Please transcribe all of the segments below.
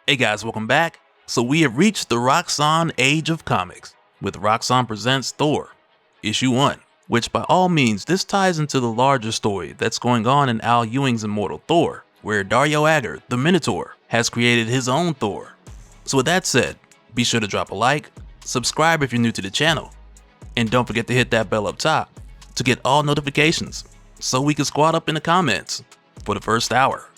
Hey guys, welcome back. So we have reached the Roxxon Age of Comics with Roxxon Presents Thor, Issue 1, which by all means this ties into the larger story that's going on in Al Ewing's Immortal Thor, where Dario Agger, the Minotaur, has created his own Thor. So with that said, be sure to drop a like, subscribe if you're new to the channel, and don't forget to hit that bell up top to get all notifications so we can squad up in the comments for the first hour.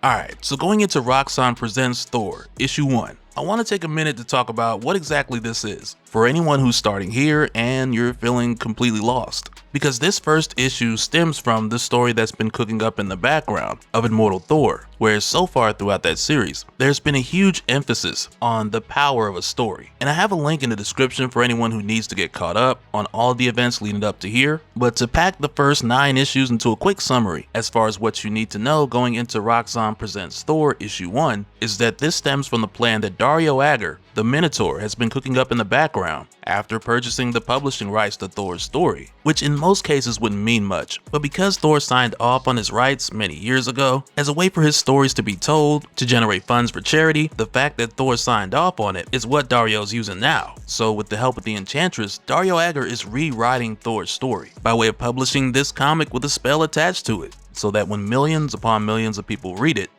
Alright, so going into Roxxon Presents Thor, Issue 1, I want to take a minute to talk about what exactly this is, for anyone who's starting here and you're feeling completely lost. Because this first issue stems from the story that's been cooking up in the background of Immortal Thor, whereas so far throughout that series, there's been a huge emphasis on the power of a story. And I have a link in the description for anyone who needs to get caught up on all the events leading up to here, but to pack the first 9 issues into a quick summary as far as what you need to know going into Roxxon Presents Thor Issue 1 is that this stems from the plan that Dario Agger, the Minotaur, has been cooking up in the background after purchasing the publishing rights to Thor's story, which in most cases wouldn't mean much, but because Thor signed off on his rights many years ago, as a way for his stories to be told, to generate funds for charity, the fact that Thor signed off on it is what Dario's using now. So with the help of the Enchantress, Dario Agger is rewriting Thor's story by way of publishing this comic with a spell attached to it, so that when millions upon millions of people read it,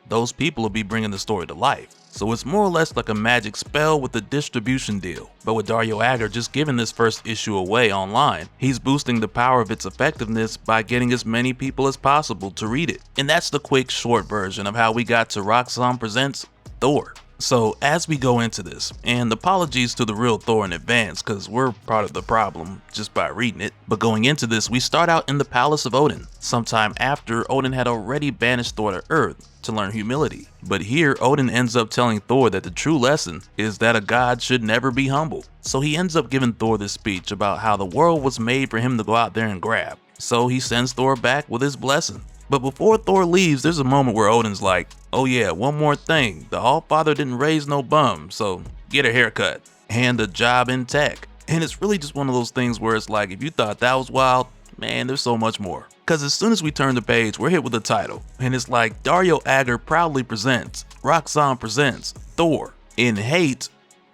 those people will be bringing the story to life. So it's more or less like a magic spell with a distribution deal. But with Dario Agger just giving this first issue away online, he's boosting the power of its effectiveness by getting as many people as possible to read it. And that's the quick short version of how we got to Roxxon Presents Thor. So as we go into this, and apologies to the real Thor in advance because we're part of the problem just by reading it, but going into this we start out in the Palace of Odin, sometime after Odin had already banished Thor to Earth to learn humility. But here Odin ends up telling Thor that the true lesson is that a god should never be humble. So he ends up giving Thor this speech about how the world was made for him to go out there and grab. So he sends Thor back with his blessing. But before Thor leaves, there's a moment where Odin's like, oh yeah, one more thing, the Allfather didn't raise no bum, so get a haircut and a job in tech. And it's really just one of those things where it's like, if you thought that was wild, man, there's so much more. Cause as soon as we turn the page, we're hit with the title, and it's like Dario Agger proudly presents, Roxxon Presents Thor. In hate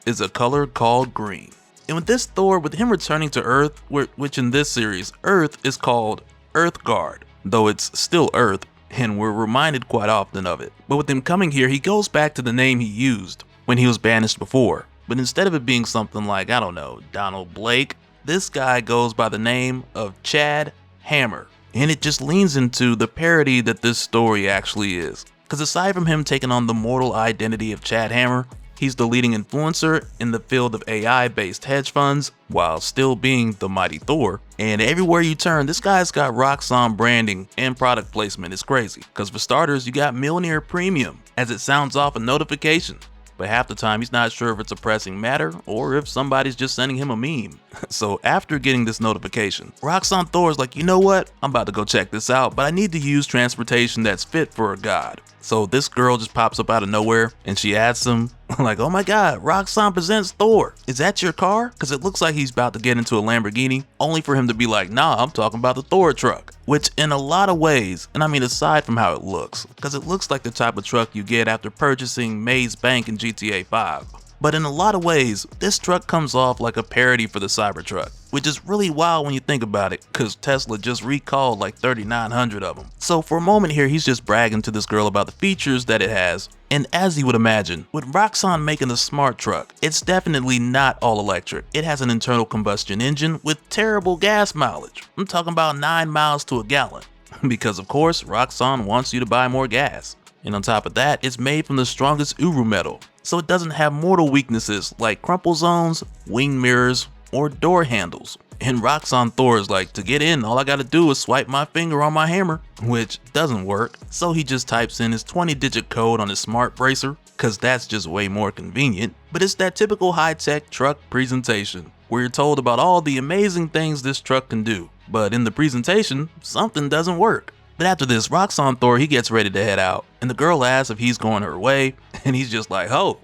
is a color called green. And with this Thor, with him returning to Earth, which in this series, Earth is called Earthguard, though it's still Earth, and we're reminded quite often of it. But with him coming here, he goes back to the name he used when he was banished before. But instead of it being something like, I don't know, Donald Blake, this guy goes by the name of Chad Hammer. And it just leans into the parody that this story actually is. Because aside from him taking on the mortal identity of Chad Hammer, he's the leading influencer in the field of AI-based hedge funds, while still being the mighty Thor. And everywhere you turn, this guy's got Roxxon branding and product placement. It's crazy. Because for starters, you got Mjolnir Premium, as it sounds off a notification. But half the time he's not sure if it's a pressing matter or if somebody's just sending him a meme. So after getting this notification, Roxxon Thor is like, you know what? I'm about to go check this out, but I need to use transportation that's fit for a god. So this girl just pops up out of nowhere and she asks him, like, oh my god, Roxxon Presents Thor. Is that your car? Because it looks like he's about to get into a Lamborghini, only for him to be like, nah, I'm talking about the Thor truck. Which in a lot of ways, and I mean aside from how it looks, because it looks like the type of truck you get after purchasing Maze Bank in GTA 5. But in a lot of ways, this truck comes off like a parody for the Cybertruck, which is really wild when you think about it, cause Tesla just recalled like 3,900 of them. So for a moment here, he's just bragging to this girl about the features that it has, and as you would imagine, with Roxxon making a smart truck, it's definitely not all electric. It has an internal combustion engine with terrible gas mileage. I'm talking about 9 miles to a gallon, because of course, Roxxon wants you to buy more gas. And on top of that, it's made from the strongest Uru metal, so it doesn't have mortal weaknesses like crumple zones, wing mirrors, or door handles. And Roxxon Thor is like, to get in, all I gotta do is swipe my finger on my hammer, which doesn't work, so he just types in his 20-digit code on his smart bracer, cause that's just way more convenient. But it's that typical high-tech truck presentation, where you're told about all the amazing things this truck can do, but in the presentation, something doesn't work. But after this, Roxxon Thor, he gets ready to head out, and the girl asks if he's going her way, and he's just like, oh,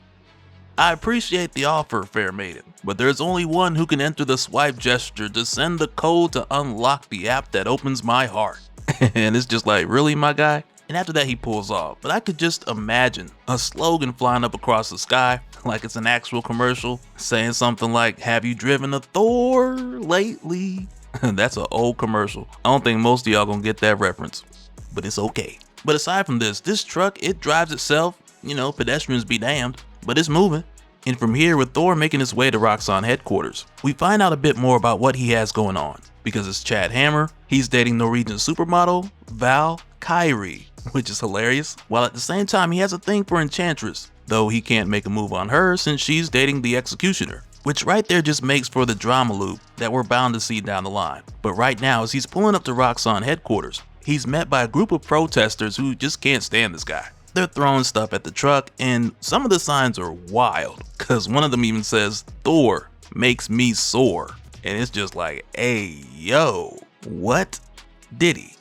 I appreciate the offer, fair maiden, but there's only one who can enter the swipe gesture to send the code to unlock the app that opens my heart. And it's just like, really, my guy? and after that he pulls off. But I could just imagine a slogan flying up across the sky like it's an actual commercial, saying something like, "Have you driven a Thor lately?" That's an old commercial. I don't think most of y'all gonna get that reference, but it's okay. But aside from this truck, it drives itself. You know, pedestrians be damned, but it's moving. And from here, with Thor making his way to Roxxon headquarters, we find out a bit more about what he has going on. Because it's Chad Hammer, he's dating Norwegian supermodel Val Kyrie, which is hilarious, while at the same time he has a thing for Enchantress, though he can't make a move on her since she's dating the Executioner. Which right there just makes for the drama loop that we're bound to see down the line. But right now, as he's pulling up to Roxxon headquarters, he's met by a group of protesters who just can't stand this guy. They're throwing stuff at the truck, and some of the signs are wild, cause one of them even says, "Thor makes me soar." And it's just like, hey, yo, what did he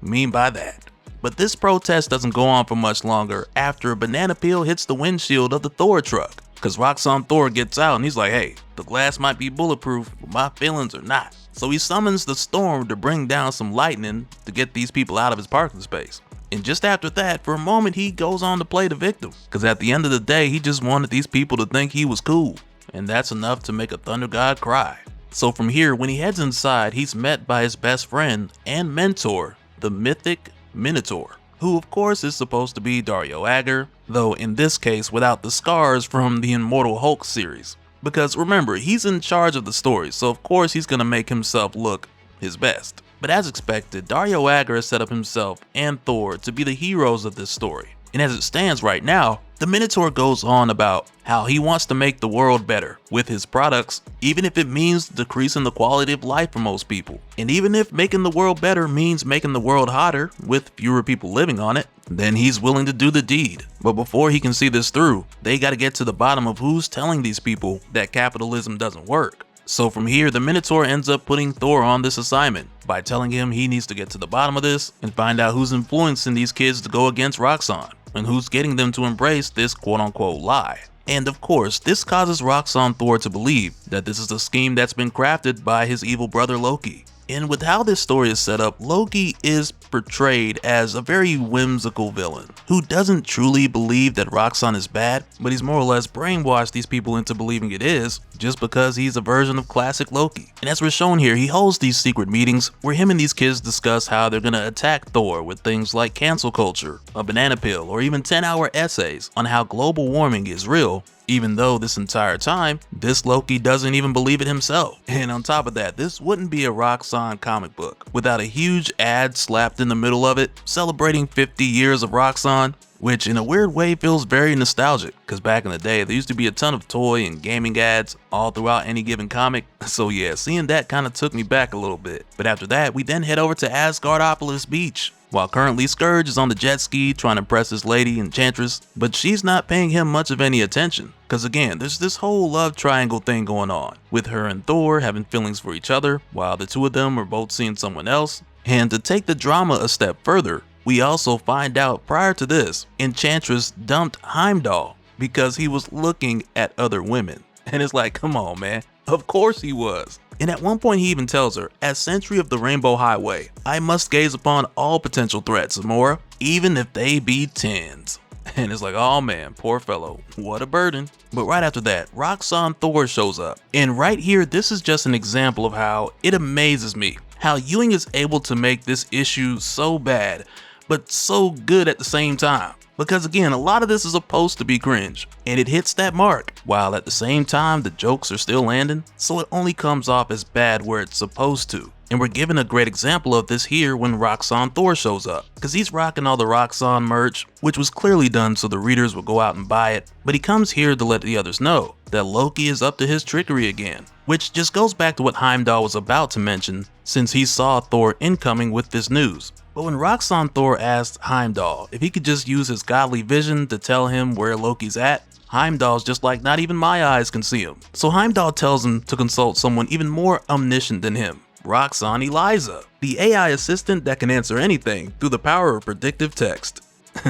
mean by that? But this protest doesn't go on for much longer after a banana peel hits the windshield of the Thor truck. Cause Roxxon Thor gets out and he's like, hey, the glass might be bulletproof, but my feelings are not. So he summons the storm to bring down some lightning to get these people out of his parking space. And just after that, for a moment, he goes on to play the victim. Cause at the end of the day, he just wanted these people to think he was cool. And that's enough to make a thunder god cry. So from here, when he heads inside, he's met by his best friend and mentor, the mythic Minotaur, who of course is supposed to be Dario Agger, though in this case without the scars from the Immortal Hulk series. Because remember, he's in charge of the story, so of course he's gonna make himself look his best. But as expected, Dario Agger has set up himself and Thor to be the heroes of this story. And as it stands right now, the Minotaur goes on about how he wants to make the world better with his products, even if it means decreasing the quality of life for most people. And even if making the world better means making the world hotter with fewer people living on it, then he's willing to do the deed. But before he can see this through, they gotta get to the bottom of who's telling these people that capitalism doesn't work. So from here, the Minotaur ends up putting Thor on this assignment by telling him he needs to get to the bottom of this and find out who's influencing these kids to go against Roxxon and who's getting them to embrace this quote-unquote lie. And of course, this causes Roxxon Thor to believe that this is a scheme that's been crafted by his evil brother Loki. And with how this story is set up, Loki is portrayed as a very whimsical villain who doesn't truly believe that Roxxon is bad, but he's more or less brainwashed these people into believing it is just because he's a version of classic Loki. And as we're shown here, he holds these secret meetings where him and these kids discuss how they're gonna attack Thor with things like cancel culture, a banana peel, or even 10-hour essays on how global warming is real, even though this entire time, this Loki doesn't even believe it himself. And on top of that, this wouldn't be a Roxxon comic book without a huge ad slapped in the middle of it, celebrating 50 years of Roxxon, which in a weird way feels very nostalgic, because back in the day, there used to be a ton of toy and gaming ads all throughout any given comic. So yeah, seeing that kind of took me back a little bit. But after that, we then head over to Asgardopolis Beach, while currently Scourge is on the jet ski trying to impress his lady Enchantress, but she's not paying him much of any attention. Cause again, there's this whole love triangle thing going on, with her and Thor having feelings for each other, while the two of them are both seeing someone else. And to take the drama a step further, we also find out prior to this, Enchantress dumped Heimdall because he was looking at other women. And it's like, come on man, of course he was. And at one point he even tells her, as Sentry of the Rainbow Highway, I must gaze upon all potential threats, Amora, even if they be tens. And it's like, oh man, poor fellow, what a burden. But right after that, Roxxon Thor shows up. And right here, this is just an example of how it amazes me how Ewing is able to make this issue so bad, but so good at the same time. Because again, a lot of this is supposed to be cringe, and it hits that mark, while at the same time the jokes are still landing, so it only comes off as bad where it's supposed to. And we're given a great example of this here when Roxxon Thor shows up, because he's rocking all the Roxxon merch, which was clearly done so the readers would go out and buy it, but he comes here to let the others know that Loki is up to his trickery again, which just goes back to what Heimdall was about to mention since he saw Thor incoming with this news. But when Roxxon Thor asked Heimdall if he could just use his godly vision to tell him where Loki's at, Heimdall's just like, not even my eyes can see him. So Heimdall tells him to consult someone even more omniscient than him, Roxxon Eliza, the AI assistant that can answer anything through the power of predictive text.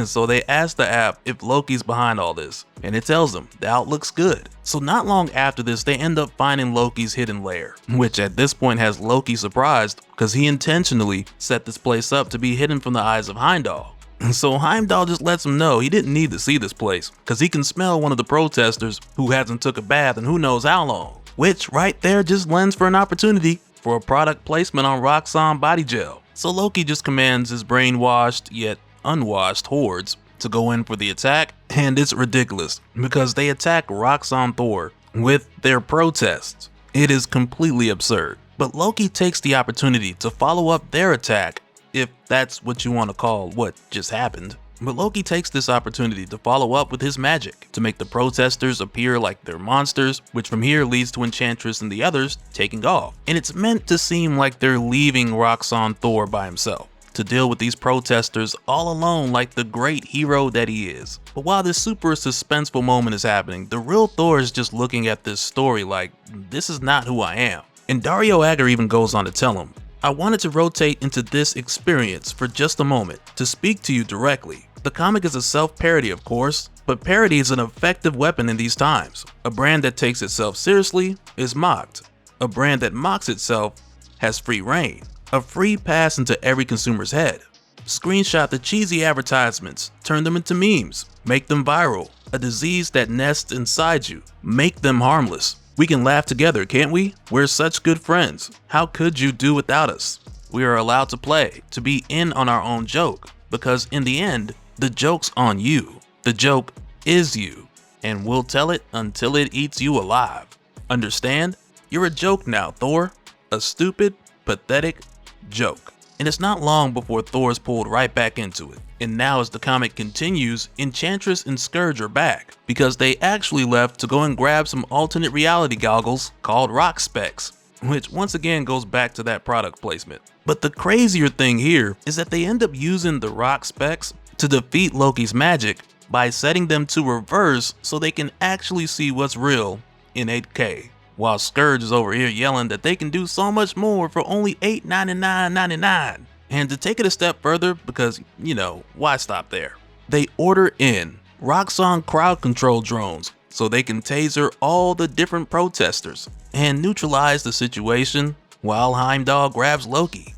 So they ask the app if Loki's behind all this, and it tells them the outlook's good. So not long after this, they end up finding Loki's hidden lair, which at this point has Loki surprised because he intentionally set this place up to be hidden from the eyes of Heimdall. So Heimdall just lets him know he didn't need to see this place, cause he can smell one of the protesters who hasn't took a bath in who knows how long. Which right there just lends for an opportunity for a product placement on Roxxon body gel. So Loki just commands his brainwashed yet unwashed hordes to go in for the attack, and it's ridiculous because they attack Roxon Thor with their protests. It is completely absurd. But Loki takes the opportunity to follow up their attack, if that's what you want to call what just happened. But Loki takes this opportunity to follow up with his magic to make the protesters appear like they're monsters, which from here leads to Enchantress and the others taking off. And it's meant to seem like they're leaving Roxon Thor by himself to deal with these protesters all alone like the great hero that he is. But while this super suspenseful moment is happening, the real Thor is just looking at this story like, this is not who I am. And Dario Agger even goes on to tell him, I wanted to rotate into this experience for just a moment to speak to you directly. The comic is a self-parody, of course, but parody is an effective weapon in these times. A brand that takes itself seriously is mocked. A brand that mocks itself has free reign. A free pass into every consumer's head. Screenshot the cheesy advertisements, turn them into memes, make them viral. A disease that nests inside you, make them harmless. We can laugh together, can't we? We're such good friends. How could you do without us? We are allowed to play, to be in on our own joke, because in the end, the joke's on you. The joke is you, and we'll tell it until it eats you alive. Understand? You're a joke now, Thor. A stupid, pathetic joke. And it's not long before Thor's pulled right back into it. And now as the comic continues, Enchantress and Scourge are back because they actually left to go and grab some alternate reality goggles called Rock Specs, which once again goes back to that product placement. But the crazier thing here is that they end up using the Rock Specs to defeat Loki's magic by setting them to reverse so they can actually see what's real in 8K. While Scourge is over here yelling that they can do so much more for only $899.99. And to take it a step further, because, you know, why stop there? They order in Roxxon crowd control drones so they can taser all the different protesters and neutralize the situation while Heimdall grabs Loki.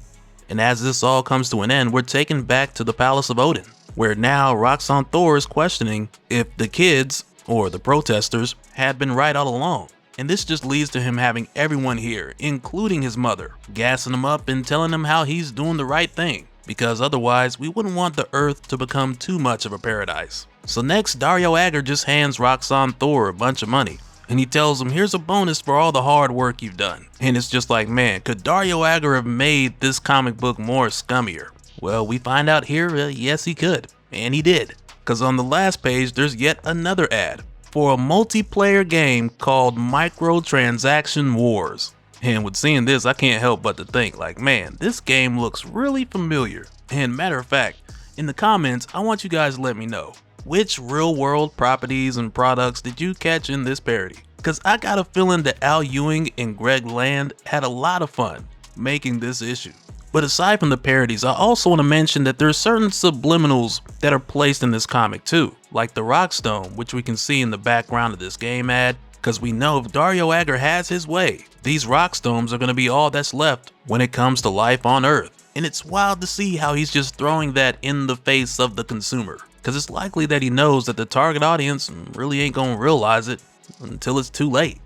And as this all comes to an end, we're taken back to the Palace of Odin, where now Roxon Thor is questioning if the kids, or the protesters, had been right all along. And this just leads to him having everyone here, including his mother, gassing him up and telling him how he's doing the right thing, because otherwise we wouldn't want the Earth to become too much of a paradise. So next, Dario Agger just hands Roxon Thor a bunch of money, and he tells him here's a bonus for all the hard work you've done. And it's just like, man, could Dario Agger have made this comic book more scummier? Well, we find out here, yes he could, and he did. Because on the last page, there's yet another ad for a multiplayer game called Microtransaction Wars. And with seeing this, I can't help but to think like, man, this game looks really familiar. And matter of fact, in the comments, I want you guys to let me know, which real world properties and products did you catch in this parody? Because I got a feeling that Al Ewing and Greg Land had a lot of fun making this issue. But aside from the parodies, I also want to mention that there are certain subliminals that are placed in this comic too, like the Rockstone, which we can see in the background of this game ad, because we know if Dario Agger has his way, these Rockstones are going to be all that's left when it comes to life on Earth. And it's wild to see how he's just throwing that in the face of the consumer, because it's likely that he knows that the target audience really ain't going to realize it until it's too late.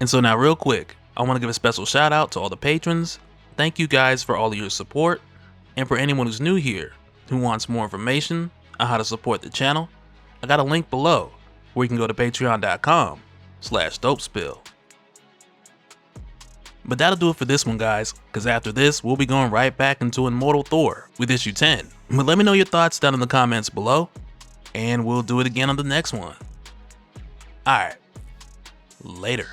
And so now real quick, I want to give a special shout out to all the patrons. Thank you guys for all of your support. And for anyone who's new here, who wants more information on how to support the channel, I got a link below where you can go to patreon.com/Dopespill. But that'll do it for this one, guys, because after this, we'll be going right back into Immortal Thor with issue 10. But let me know your thoughts down in the comments below, and we'll do it again on the next one. Alright, later.